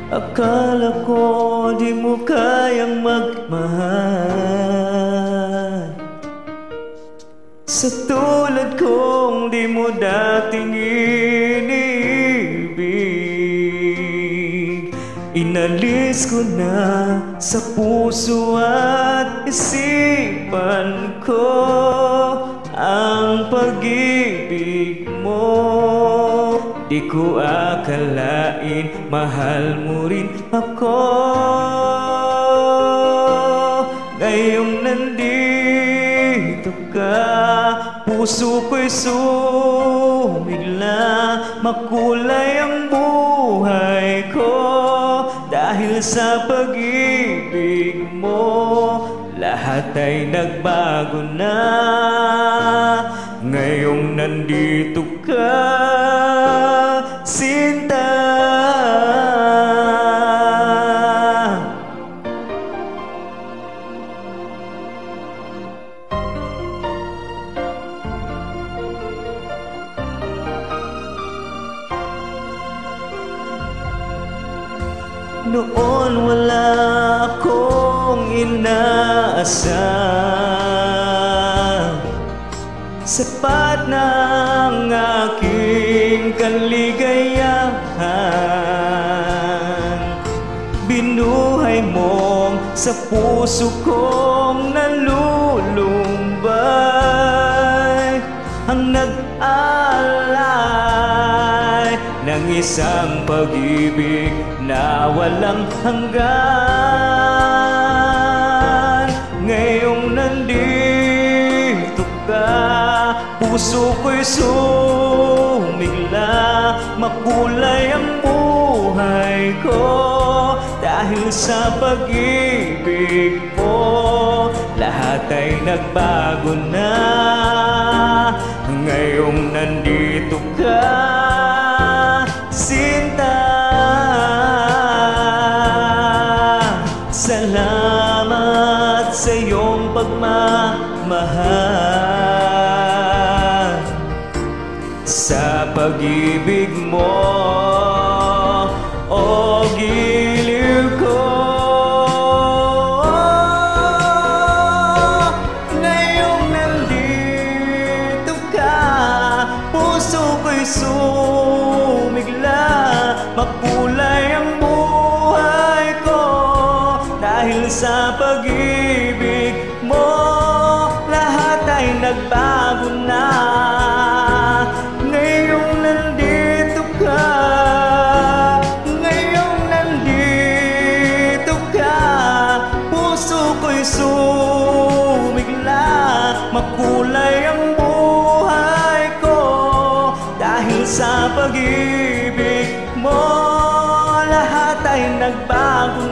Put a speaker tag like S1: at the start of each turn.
S1: Akala ko di mo kayang magmahal, sa tulad kong di mo dating inibig. Inalis ko na sa puso at isipan ko ang pag-ibig mo. Di ko akalain mahal mo rin ako. Ngayong nandito ka, puso ko'y sumigla. Makulay ang buhay ko dahil sa pag-ibig mo. Lahat ay nagbago na ngayong nandito ka, Sinta. Noon wala akong inaasam, sapat na ang aking kaligayahan. Binuhay mo sa puso kong nalulumbay, ang nag-alay ng isang pag-ibig na walang hanggan. Ngayong nandito ka, puso ko'y sumigla. Makulay ang buhay ko dahil sa pag-ibig mo. Lahat ay nagbago na ngayong nandito ka, Sinta. Salamat sa iyong pagmamahal, sa pag-ibig mo, o giliw ko. Ngayong nandito ka, puso ko'y sumigla. Makulay ang buhay ko dahil sa pag-ibig mo. Lahat ay nagbago na ngayong nandito ka. Ngayong nandito ka, puso ko'y sumigla. Makulay ang buhay ko dahil sa pag-ibig mo. Lahat ay nagbago